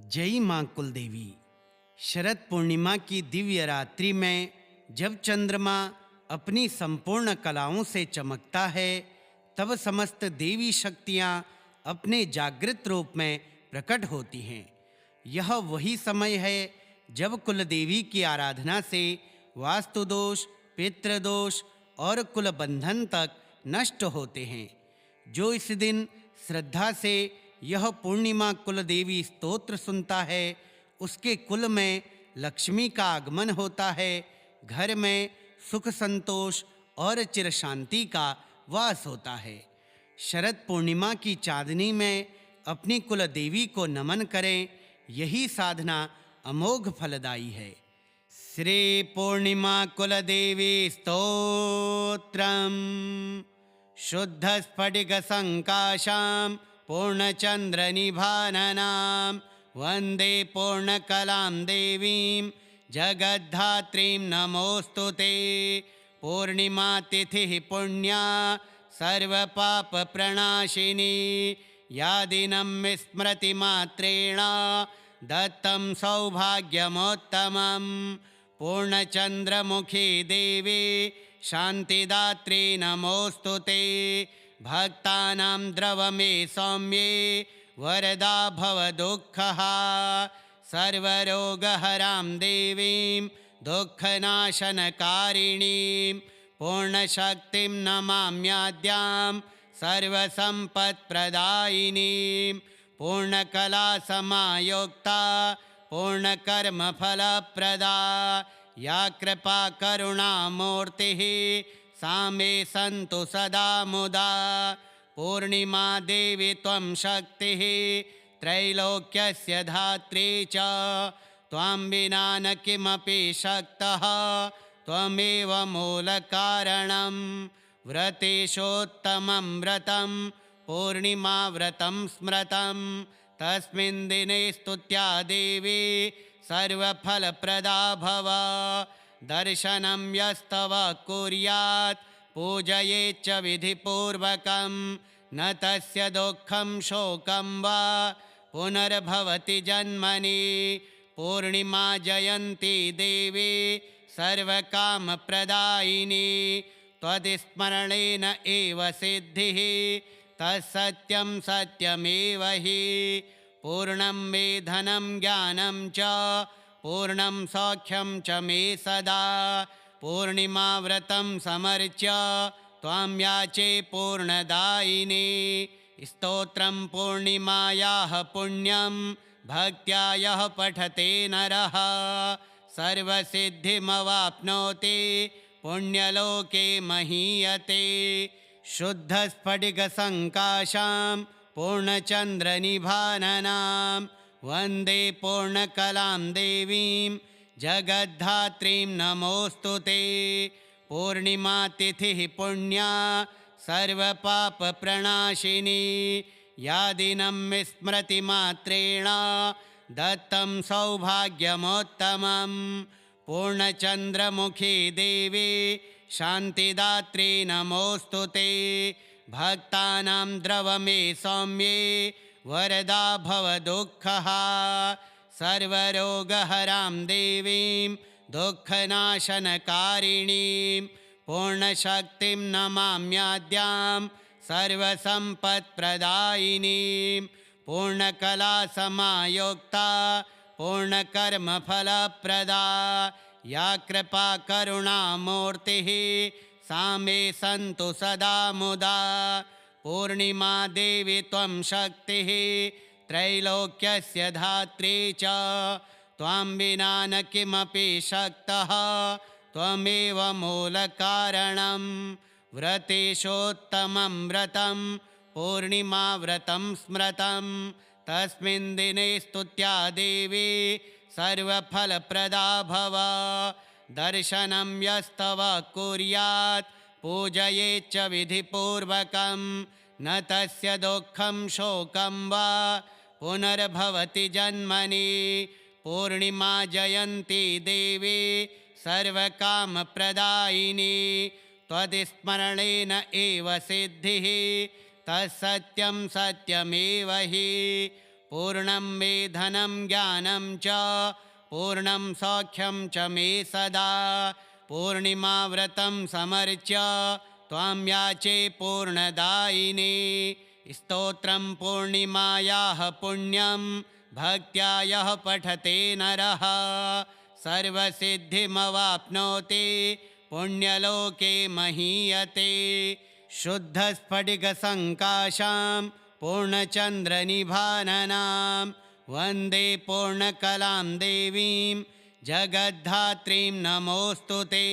जय मां कुलदेवी। शरद पूर्णिमा की दिव्य रात्रि में जब चंद्रमा अपनी संपूर्ण कलाओं से चमकता है, तब समस्त देवी शक्तियां अपने जागृत रूप में प्रकट होती हैं। यह वही समय है जब कुलदेवी की आराधना से वास्तु दोष, पितृदोष और कुल बंधन तक नष्ट होते हैं। जो इस दिन श्रद्धा से यह पूर्णिमा कुलदेवी स्तोत्र सुनता है, उसके कुल में लक्ष्मी का आगमन होता है, घर में सुख संतोष और चिर शांति का वास होता है। शरद पूर्णिमा की चांदनी में अपनी कुलदेवी को नमन करें, यही साधना अमोघ फलदायी है। श्री पूर्णिमा कुलदेवी स्तोत्रम। शुद्ध स्फटिक संकाशां पूर्णचंद्र निभाननां वंदे पूर्णकलां देवीं जगद्धात्रीं नमोस्तुते। पूर्णिमा तिथि पुण्या सर्वपाप प्रणाशिनी, या दिनं विस्मृति मात्रेण दत्तं सौभाग्यमोत्तमं। पूर्णचंद्रमुखी देवी शांतिदात्री नमोस्तुते। भक्तानां द्रवमे सौम्ये वरदा भव दुःखहा। सर्वरोगहरां देवीं दुःखनाशनकारिणीं पूर्णशक्तिं नमाम्याद्यां सर्वसम्पत्प्रदायिनीं। पूर्णकलासमायुक्ता पूर्णकर्मफलप्रदा, या कृपा करुणामूर्तिः सा मे सन्तु सदा मुदा। पूर्णिमा देवी त्वं शक्तिः त्रैलोक्यस्य धात्री च, त्वां विना न किमपि शक्तः त्वमेव मूलकारणं। व्रतेषोत्तमं व्रतं पूर्णिमा व्रतं स्मृतं, तस्मिन् दिने स्तुत्या देवी सर्वफलप्रदा भव। दर्शनं यस्तव कुर्यात् पूजयेच्च विधिपूर्वकं, न तस्य दुःखं शोकं वा पुनर्भवति जन्मनि। पूर्णिमा जयन्ती देवी सर्वकामप्रदायिनी, त्वद्स्मरणेन एव सिद्धिः तत्सत्यं सत्यमेव हि। पूर्णं मे धनं ज्ञानं च पूर्णं सौख्यं च मे सदा। पूर्णिमा व्रतं समर्च्य त्वां याचे पूर्णदायिनी। स्तोत्रं पूर्णिमायाः पुण्यं भक्त्या यः पठते नरः, सर्वसिद्धिमवाप्नोति पुण्यलोके महीयते। शुद्धस्फटिकसङ्काशां पूर्णचन्द्रनिभाननां वन्दे पूर्णकलां देवीं जगद्धात्रीं नमोस्तुते। पूर्णिमा तिथिः पुण्या सर्वपापप्रणाशिनी, या दिनं विस्मृति मात्रेण दत्तं सौभाग्यमोत्तमं। पूर्णचंद्रमुखी देवी शांतिदात्री नमोस्तुते। भक्तानां द्रवमे सौम्ये वरदा भव दुःखहा। सर्वरोगहरां देवीं दुःखनाशनकारिणीं पूर्णशक्तिं नमाम्याद्यां सर्वसम्पत्प्रदायिनीं। पूर्णकलासमायुक्ता पूर्णकर्मफलप्रदा, या कृपा करुणामूर्तिः सा मे सन्तु सदा मुदा। पूर्णिमा देवी त्वं शक्तिः त्रैलोक्यस्य धात्री च, त्वां विना न किमपि शक्तः त्वमेव मूलकारणं। व्रतेषोत्तमं व्रतं पूर्णिमा व्रतं स्मृतं, तस्मिन् दिने स्तुत्या देवी सर्वफलप्रदा भव। दर्शनं यस्तव कुर्यात् पूजयेच्च विधिपूर्वकं, न तस्य दुःखं शोकं वा पुनर्भवति जन्मनि। पूर्णिमा जयन्ती देवी सर्वकामप्रदायिनी, त्वद्स्मरणेन एव सिद्धिः तत्सत्यं सत्यमेव हि। पूर्णं मे धनं ज्ञानं च पूर्णं सौख्यं च मे सदा पूर्णिमाव्रतं समर्च्य त्वां याचे पूर्णदायिने स्तोत्रं पूर्णिमायाः पुण्यं भक्त्या यः पठते नरः सर्वसिद्धिमवाप्नोति पुण्यलोके महीयते शुद्धस्फटिकसङ्काशां पूर्णचन्द्रनिभाननां वन्दे पूर्णकलां देवीं जगद्धात्रीं नमोऽस्तु ते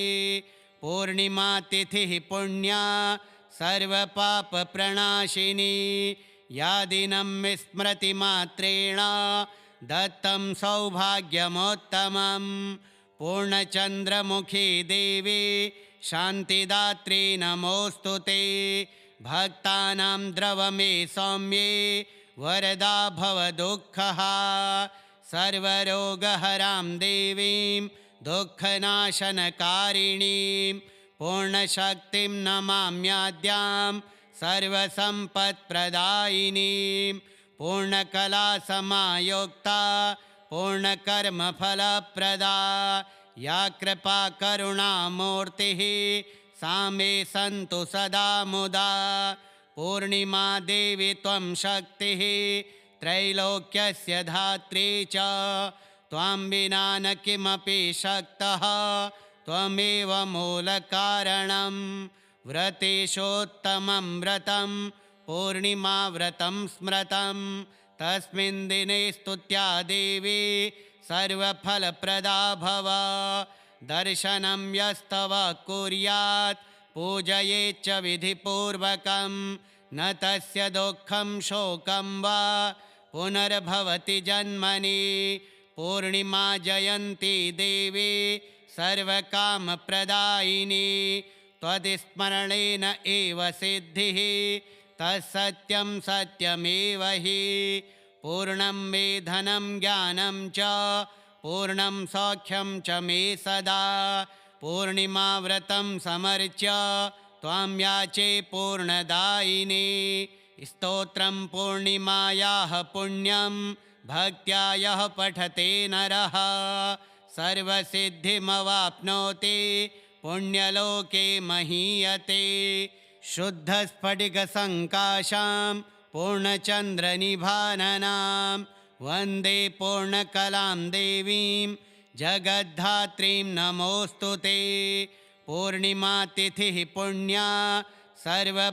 पूर्णिमातिथिः पुण्या सर्वपापप्रणाशिनी या दिनं विस्मृतिमात्रेण दत्तं सौभाग्यमोत्तमं पूर्णचन्द्रमुखी देवी शान्तिदात्री नमोऽस्तु ते भक्तानां द्रवमे सौम्ये वरदा भवदुःखः सर्वरोगहरां देवीं दुःखनाशनकारिणीं पूर्णशक्तिं नमाम्याद्यां सर्वसम्पत्प्रदायिनीं पूर्णकलासमायुक्ता पूर्णकर्मफलप्रदा या कृपा करुणामूर्तिः सा मे सन्तु सदा मुदा पूर्णिमा देवी त्वं शक्तिः त्रैलोक्यस्य धात्री च त्वां विना न किमपि शक्तः त्वमेव मूलकारणं व्रतेषोत्तमं व्रतं पूर्णिमाव्रतं स्मृतं तस्मिन् दिने स्तुत्या देवी सर्वफलप्रदा भव दर्शनं यस्तव कुर्यात् पूजयेच्च विधिपूर्वकं न तस्य दुःखं शोकं वा पुनर्भवति जन्मनि पूर्णिमा जयन्ती देवी सर्वकामप्रदायिनी त्वद्स्मरणेन एव सिद्धिः तत्सत्यं सत्यमेव हि पूर्णं मे धनं ज्ञानं च पूर्णं सौख्यं च मे सदा पूर्णिमाव्रतं समर्च्य त्वां याचे पूर्णदायिने स्तोत्रं पूर्णिमायाः पुण्यं भक्त्या यः पठते नरः सर्वसिद्धिमवाप्नोति पुण्यलोके महीयते शुद्धस्फटिकसङ्काशां पूर्णचन्द्रनिभाननां वन्दे पूर्णकलां देवीं जगद्धात्रीं नमोऽस्तु ते पूर्णिमातिथिः पुण्या सर्वपापप्रणाशिनी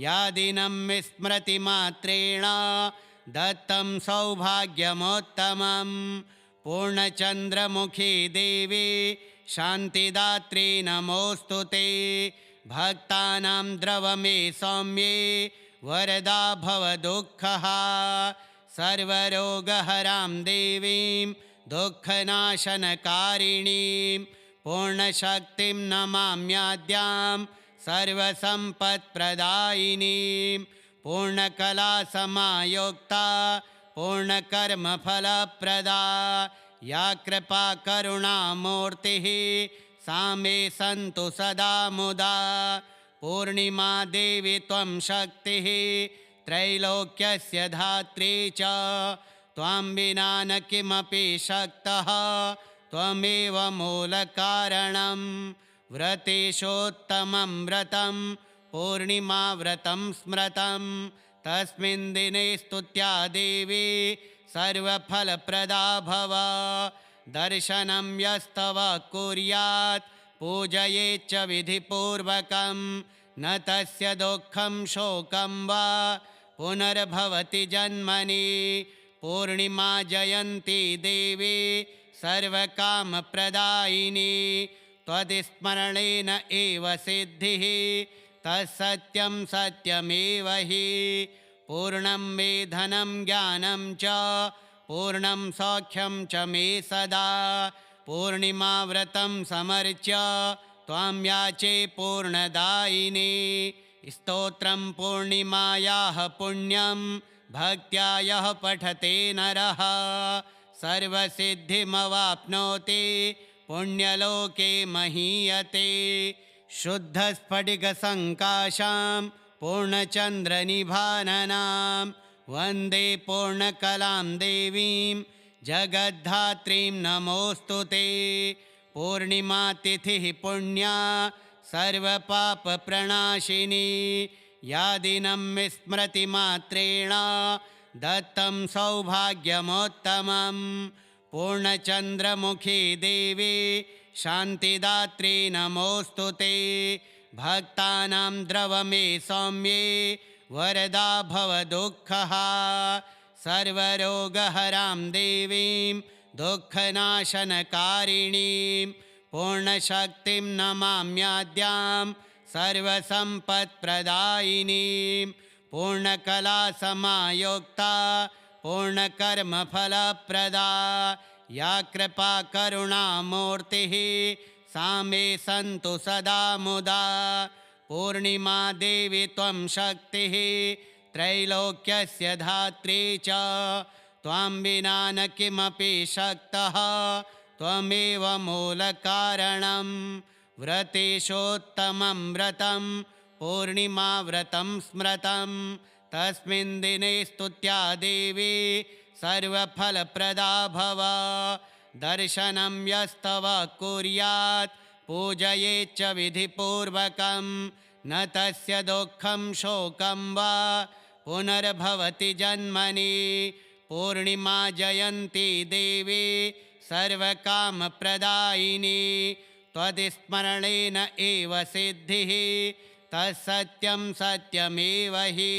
या दिनं विस्मृतिमात्रेण दत्तं सौभाग्यमोत्तमं पूर्णचन्द्रमुखी देवी शान्तिदात्री नमोऽस्तु ते भक्तानां द्रवमे सौम्ये वरदा भवदुःखः सर्वरोगहरां देवीं दुःखनाशनकारिणीं पूर्णशक्तिं नमाम्याद्यां सर्वसम्पत्प्रदायिनीं पूर्णकलासमायुक्ता पूर्णकर्मफलप्रदा या कृपा करुणामूर्तिः सा मे सन्तु सदा मुदा पूर्णिमा देवी त्वं शक्तिः त्रैलोक्यस्य धात्री च त्वां विना न किमपि शक्तः त्वमेव मूलकारणं व्रतेषोत्तमं व्रतं पूर्णिमाव्रतं स्मृतं तस्मिन् दिने स्तुत्या देवी सर्वफलप्रदा भव दर्शनं यस्तव कुर्यात् पूजयेच्च विधिपूर्वकं न तस्य दुःखं शोकं वा पुनर्भवति जन्मनि पूर्णिमा जयन्ती देवी सर्वकामप्रदायिनी त्वद्स्मरणेन एव सिद्धिः तत्सत्यं सत्यमेव हि पूर्णं मे धनं ज्ञानं च पूर्णं सौख्यं च मे सदा पूर्णिमाव्रतं समर्च्य त्वां याचे पूर्णदायिने स्तोत्रं पूर्णिमायाः पुण्यं भक्त्या यः पठते नरः सर्वसिद्धिमवाप्नोति पुण्यलोके महीयते शुद्धस्फटिकसङ्काशां पूर्णचन्द्रनिभाननां वन्दे पूर्णकलां देवीं जगद्धात्रीं नमोऽस्तु ते। पूर्णिमातिथिः पुण्या सर्वपापप्रणाशिनी या दिनं विस्मृतिमात्रेण दत्तं सौभाग्यमोत्तमं। पूर्णचन्द्रमुखी देवी शान्तिदात्री नमोऽस्तु ते। भक्तानां द्रवमे सौम्ये वरदा भवदुःखः। सर्वरोगहरां देवीं दुःखनाशनकारिणीं पूर्णशक्तिं नमाम्याद्यां सर्वसम्पत्प्रदायिनीं। पूर्णकलासमायुक्ता पूर्णकर्मफलप्रदा या कृपा करुणामूर्तिः सा मे सन्तु सदा मुदा। पूर्णिमा देवी त्वं शक्तिः त्रैलोक्यस्य धात्री च। त्वां विना न किमपि शक्तः त्वमेव मूलकारणं। व्रतेषोत्तमं व्रतं पूर्णिमाव्रतं स्मृतं। तस्मिन् दिने स्तुत्या देवी सर्वफलप्रदा भव। दर्शनं यस्तव कुर्यात् पूजयेच्च विधिपूर्वकं न तस्य दुःखं शोकं वा पुनर्भवति जन्मनि। पूर्णिमा जयन्ती देवी सर्वकामप्रदायिनी त्वद्स्मरणेन एव सिद्धिः तत्सत्यं सत्यमेव हि।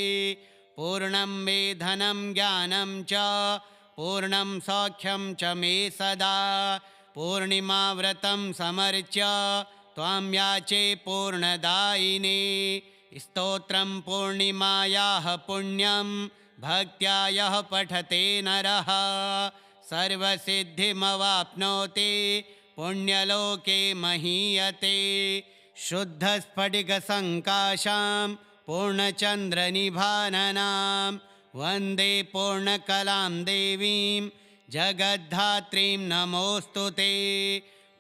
पूर्णं मे धनं ज्ञानं च पूर्णं सौख्यं च मे सदा। पूर्णिमाव्रतं समर्च्य त्वां याचे पूर्णदायिनी। स्तोत्रं पूर्णिमायाः पुण्यं भक्त्या यः पठते नरः सर्वसिद्धिमवाप्नोति पुण्यलोके महीयते। शुद्धस्फटिकसङ्काशां पूर्णचन्द्रनिभाननां वन्दे पूर्णकलां देवीं जगद्धात्रीं नमोऽस्तु ते।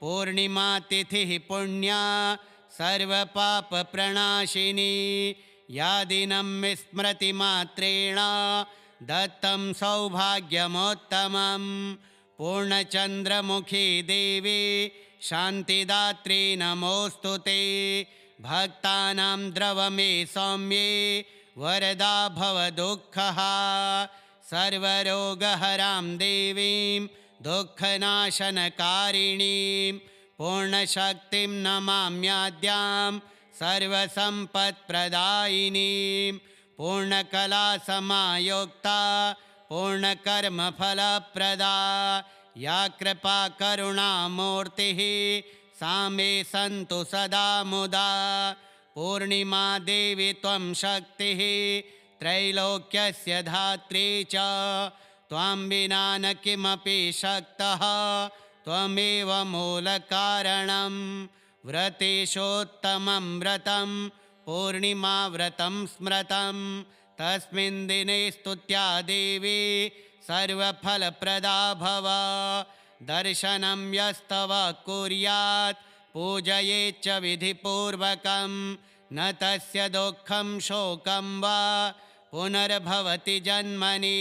पूर्णिमातिथिः पुण्या सर्वपापप्रणाशिनी या दिनं विस्मृतिमात्रेण दत्तं सौभाग्यमोत्तमं। पूर्णचन्द्रमुखी देवी शान्तिदात्री नमोऽस्तु ते। भक्तानां द्रवमे सौम्ये वरदा भवदुःखः। सर्वरोगहरां देवीं दुःखनाशनकारिणीं पूर्णशक्तिं नमाम्याद्यां सर्वसम्पत्प्रदायिनीं। पूर्णकलासमायुक्ता पूर्णकर्मफलप्रदा या कृपा करुणामूर्तिः सा मे सन्तु सदा मुदा। पूर्णिमा देवी त्वं शक्तिः त्रैलोक्यस्य धात्री च। त्वां विना न किमपि शक्तः त्वमेव मूलकारणं। व्रतेषोत्तमं व्रतं पूर्णिमाव्रतं स्मृतं। तस्मिन् दिने स्तुत्या देवी सर्वफलप्रदा भव। दर्शनं यस्तव कुर्यात् पूजयेच्च विधिपूर्वकं न तस्य दुःखं शोकं वा पुनर्भवति जन्मनि।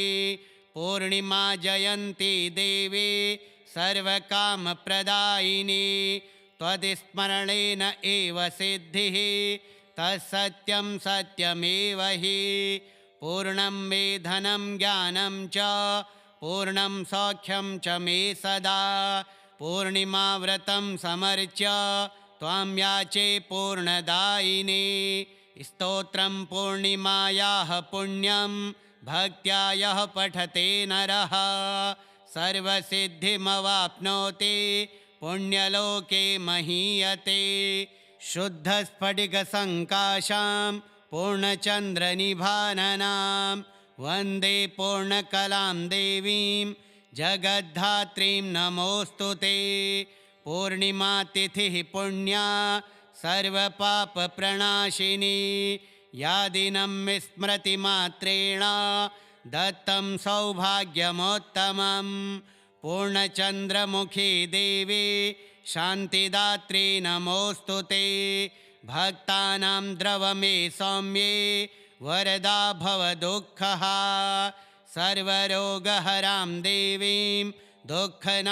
पूर्णिमा जयन्ती देवी सर्वकामप्रदायिनी त्वद्स्मरणेन एव सिद्धिः तत्सत्यं सत्यमेव हि। पूर्णं मे धनं ज्ञानं च पूर्णं सौख्यं च मे सदा। पूर्णिमाव्रतं समर्च्य त्वां याचे पूर्णदायिनी। स्तोत्रं पूर्णिमायाः पुण्यं भक्त्या यः पठते नरः सर्वसिद्धिमवाप्नोति पुण्यलोके महीयते। शुद्धस्फटिकसङ्काशां पूर्णचन्द्रनिभाननां वन्दे पूर्णकलां देवीं जगद्धात्रीं नमोऽस्तु ते। पूर्णिमातिथिः पुण्या सर्वपापप्रणाशिनी या दिनं विस्मृतिमात्रेण दत्तं सौभाग्यमोत्तमं। पूर्णचन्द्रमुखी देवी शान्तिदात्री नमोऽस्तु ते। भक्तानां द्रवमे सौम्ये वरदा भवदुःखः सर्वरोगहरां देवीं दुःखनाशनकारिणीं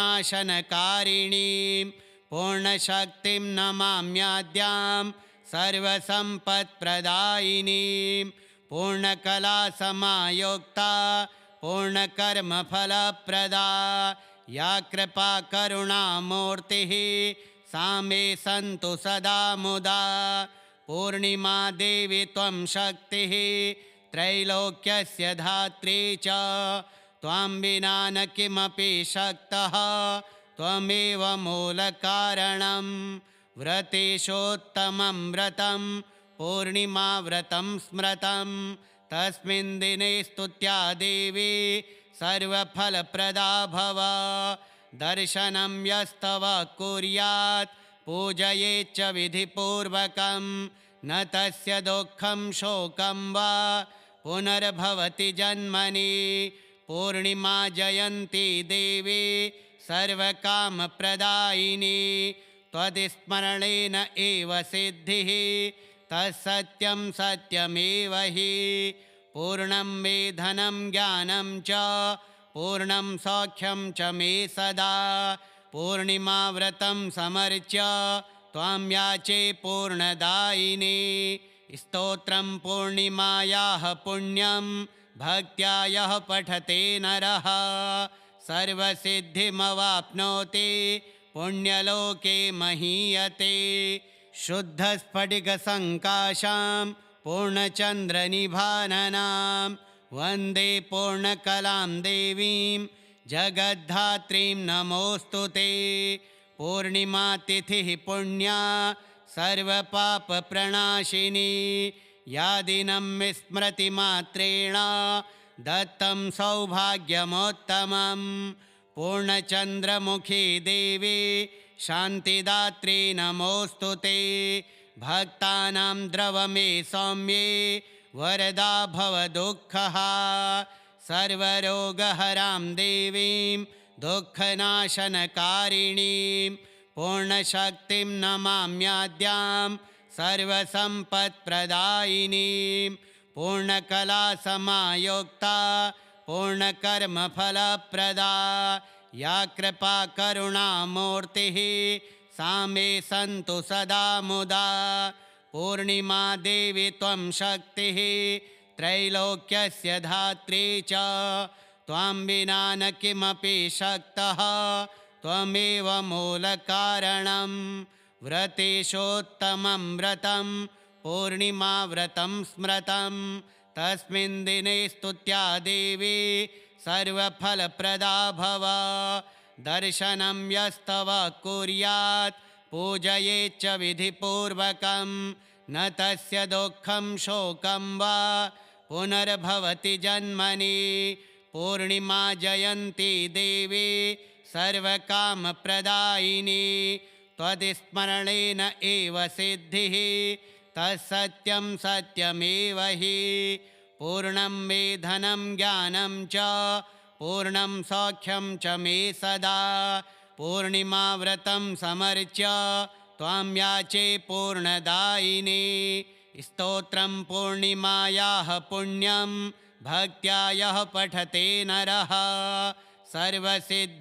पूर्णशक्तिं नमाम्याद्यां सर्वसम्पत्प्रदायिनीं पूर्णकलासमायुक्ता पूर्णकर्मफलप्रदा या कृपा करुणामूर्तिः सा मे सन्तु सदा मुदा पूर्णिमा देवी त्वं शक्तिः त्रैलोक्यस्य धात्री च त्वां विना न किमपि शक्तः त्वमेव मूलकारणं व्रतेषोत्तमं व्रतं पूर्णिमाव्रतं स्मृतं तस्मिन् दिने स्तुत्या देवी सर्वफलप्रदा भव दर्शनं यस्तव कुर्यात् पूजयेच्च विधिपूर्वकं न तस्य दुःखं शोकं वा पुनर्भवति जन्मनि पूर्णिमा जयन्ती देवी सर्वकामप्रदायिनी त्वद्स्मरणेन एव सिद्धिः तत्सत्यं सत्यमेव हि पूर्णं मे धनं ज्ञानं च पूर्णं सौख्यं च मे सदा पूर्णिमाव्रतं समर्च्य त्वां याचे पूर्णदायिनी स्तोत्रं पूर्णिमायाः पुण्यं भक्त्या यः पठते नरः सर्वसिद्धिमवाप्नोति पुण्यलोके महीयते शुद्धस्फटिकसङ्काशां पूर्णचन्द्रनिभाननां वन्दे पूर्णकलां देवीं जगद्धात्रीं नमोऽस्तु ते पूर्णिमातिथिः पुण्या सर्वपापप्रणाशिनी या दिनं विस्मृतिमात्रेण दत्तं सौभाग्यमोत्तमं पूर्णचन्द्रमुखी देवी शान्तिदात्री नमोऽस्तु ते भक्तानां द्रवमे सौम्ये वरदा भवदुःखः सर्वरोगहरां देवीं दुःखनाशनकारिणीं पूर्णशक्तिं नमाम्याद्यां सर्वसम्पत्प्रदायिनीं पूर्णकलासमायुक्ता पूर्णकर्मफलप्रदा या कृपा करुणामूर्तिः सा मे सन्तु सदा मुदा पूर्णिमा देवी त्वं शक्तिः त्रैलोक्यस्य धात्री च त्वां विना न किमपि शक्तः त्वमेव मूलकारणं व्रतेषोत्तमं व्रतं पूर्णिमाव्रतं स्मृतं तस्मिन् दिने स्तुत्या देवी सर्वफलप्रदा भव दर्शनं यस्तव कुर्यात् पूजयेच्च विधिपूर्वकं न तस्य दुःखं शोकं वा पुनर्भवति जन्मनि पूर्णिमा जयन्ती देवी सर्वकामप्रदायिनी त्वद्स्मरणेन एव सिद्धिः तत्सत्यं सत्यमेव हि पूर्णं मे धनं ज्ञानं च पूर्णं सौख्यं च मे सदा पूर्णिमाव्रतं समर्च्य त्वां याचे पूर्णदायिनी स्तोत्रं पूर्णिमायाः पुण्यं भक्त्या यः पठते नरः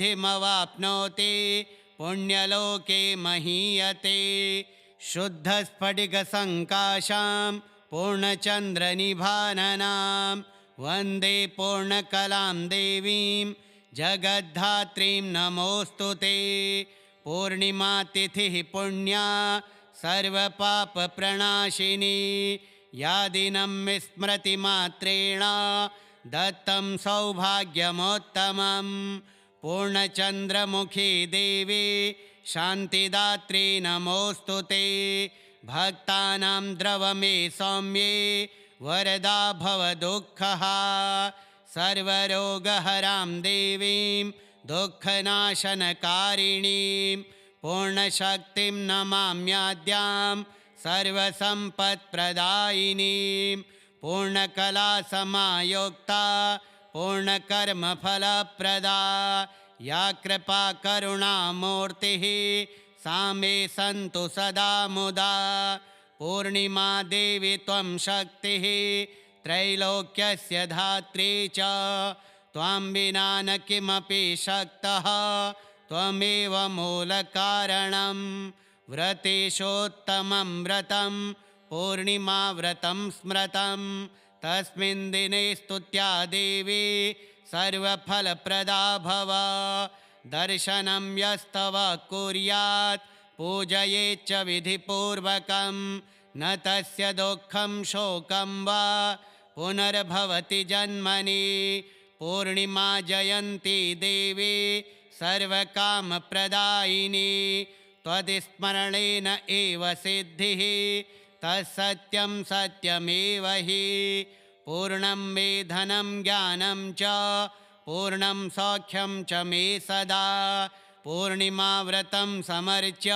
सर्वसिद्धिमवाप्नोति पुण्यलोके महीयते शुद्धस्फटिकसङ्काशां पूर्णचन्द्रनिभाननां वन्दे पूर्णकलां देवीं जगद्धात्रीं नमोऽस्तु ते पूर्णिमातिथिः पुण्या सर्वपापप्रणाशिनी या दिनं विस्मृतिमात्रेण दत्तं सौभाग्यमोत्तमं पूर्णचन्द्रमुखी देवी शान्तिदात्री नमोऽस्तु ते भक्तानां द्रवमे सौम्ये वरदा भवदुःखः सर्वरोगहरां देवीं दुःखनाशनकारिणीं पूर्णशक्तिं नमाम्याद्यां सर्वसम्पत्प्रदायिनीं पूर्णकलासमायुक्ता पूर्णकर्मफलप्रदा या कृपा करुणामूर्तिः सा मे सन्तु सदा मुदा पूर्णिमा देवी त्वं शक्तिः त्रैलोक्यस्य धात्री च त्वां विना न किमपि शक्तः त्वमेव मूलकारणं व्रतेशोत्तमं व्रतं पूर्णिमाव्रतं स्मृतं तस्मिन् दिने स्तुत्या देवी सर्वफलप्रदा भव दर्शनं यस्तव कुर्यात् पूजयेच्च विधिपूर्वकं न तस्य दुःखं शोकं वा पुनर्भवति जन्मनि पूर्णिमा जयन्ती देवी सर्वकामप्रदायिनी त्वद्स्मरणेन एव सिद्धिः तत्सत्यं सत्यमेव हि पूर्णं मे धनं ज्ञानं च पूर्णं सौख्यं च मे सदा पूर्णिमाव्रतं समर्च्य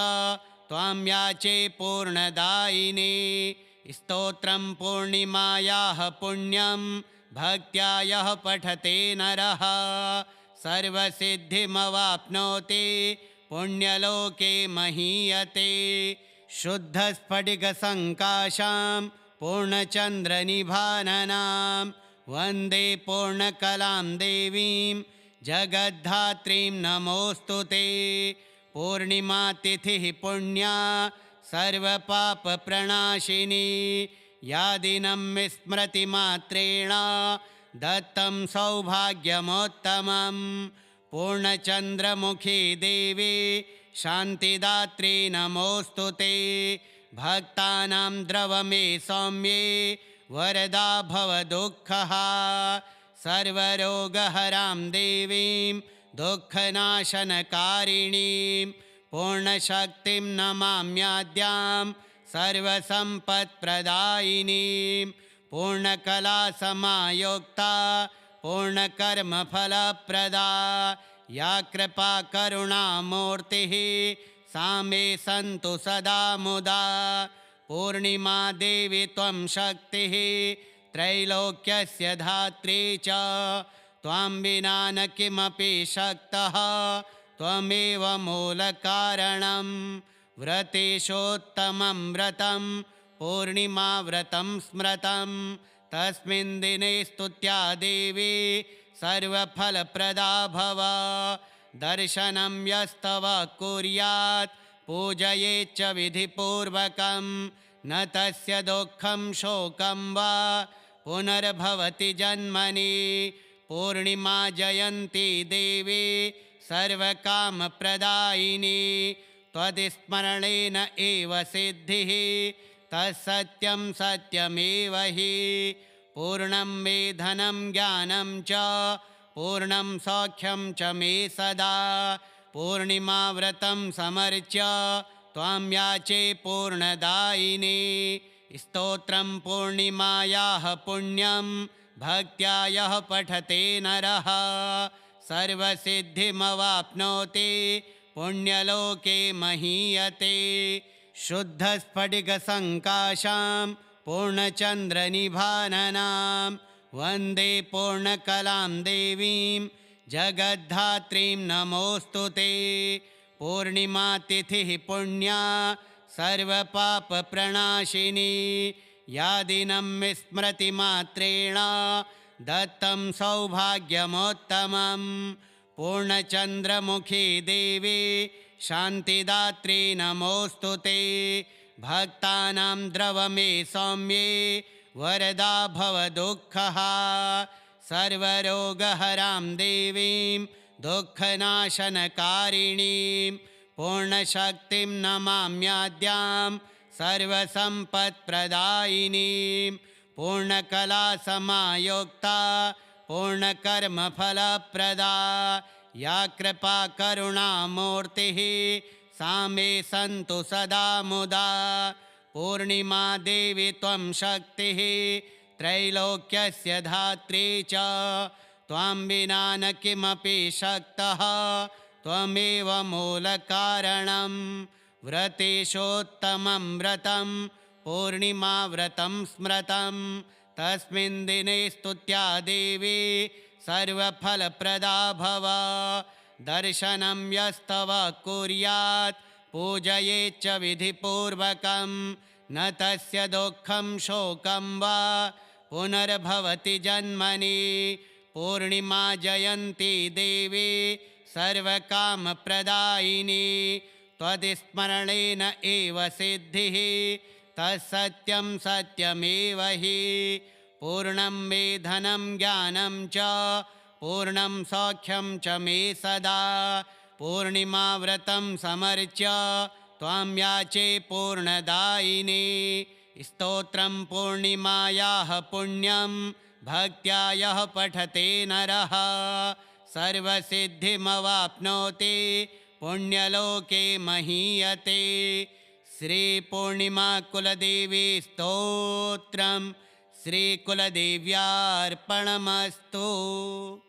त्वां याचे पूर्णदायिनी स्तोत्रं पूर्णिमायाः पुण्यं भक्त्या यः पठते नरः सर्वसिद्धिमवाप्नोति पुण्यलोके महीयते शुद्धस्फटिकसङ्काशां पूर्णचन्द्रनिभाननां वन्दे पूर्णकलां देवीं जगद्धात्रीं नमोऽस्तु ते पूर्णिमातिथिः पुण्या सर्वपापप्रणाशिनी या दिनं विस्मृति मात्रेण दत्तं सौभाग्यमोत्तमं पूर्णचन्द्रमुखी देवी शान्तिदात्री नमोऽस्तु ते भक्तानां द्रवमे सौम्ये वरदा भव दुःखः सर्वरोगहरां देवीं दुःखनाशनकारिणीं पूर्णशक्तिं नमाम्याद्यां सर्वसम्पत्प्रदायिनीं पूर्णकलासमायुक्ता पूर्णकर्मफलप्रदा या कृपा करुणामूर्तिः सा मे सन्तु सदा मुदा पूर्णिमा देवी त्वं शक्तिः त्रैलोक्यस्य धात्री च त्वां विना न किमपि शक्तः त्वमेव मूलकारणं व्रतेशोत्तमं व्रतं पूर्णिमाव्रतं स्मृतं तस्मिन् दिने स्तुत्या देवी सर्वफलप्रदा भव दर्शनं यस्तव कुर्यात् पूजयेच्च विधिपूर्वकं न तस्य दुःखं शोकं वा पुनर्भवति जन्मनि पूर्णिमा जयन्ती देवी सर्वकामप्रदायिनी त्वद्स्मरणेन एव सिद्धिः तत्सत्यं सत्यमेव हि पूर्णं मे धनं ज्ञानं च पूर्णं सौख्यं च मे सदा पूर्णिमाव्रतं समर्च्य त्वां याचे पूर्णदायिनी स्तोत्रं पूर्णिमायाः पुण्यं भक्त्या यः पठते नरः सर्वसिद्धिमवाप्नोति पुण्यलोके महीयते शुद्धस्फटिकसङ्काशां पूर्णचन्द्रनिभाननां वन्दे पूर्णकलां देवीं जगद्धात्रीं नमोऽस्तु ते पूर्णिमातिथिः पुण्या सर्वपापप्रणाशिनी या दिनं विस्मृति मात्रेण दत्तं सौभाग्यमोत्तमं पूर्णचन्द्रमुखी देवी शान्तिदात्री नमोऽस्तु ते भक्तानां द्रवमे सौम्ये वरदा भव दुःखः सर्वरोगहरां देवीं दुःखनाशनकारिणीं पूर्णशक्तिं नमाम्याद्यां सर्वसम्पत्प्रदायिनीं पूर्णकलासमायुक्ता पूर्णकर्मफलप्रदा या कृपा करुणामूर्तिः सा मे सन्तु सदा मुदा पूर्णिमा देवी त्वं शक्तिः त्रैलोक्यस्य धात्री च त्वां विना न किमपि शक्तः त्वमेव मूलकारणं व्रतेशोत्तमं व्रतं पूर्णिमाव्रतं स्मृतं तस्मिन् दिने स्तुत्या देवी सर्वफलप्रदा भव दर्शनं यस्तव कुर्यात् पूजयेच्च विधिपूर्वकं न तस्य दुःखं शोकं वा पुनर्भवति जन्मनि। पूर्णिमा जयन्ती देवी सर्वकामप्रदायिनी। त्वद्स्मरणेन एव सिद्धिः तत्सत्यं सत्यमेव हि। पूर्णं मे धनं ज्ञानं च पूर्णं सौख्यं च मे सदा। पूर्णिमाव्रतं समर्च्य त्वां याचे पूर्णदायिनी। स्तोत्रं पूर्णिमायाः पुण्यं भक्त्या यः पठते नरः सर्वसिद्धिमवाप्नोति पुण्यलोके महीयते। श्रीपूर्णिमा कुलदेवी स्तोत्रम् श्रीकुलदेव्यार्पणमस्तु।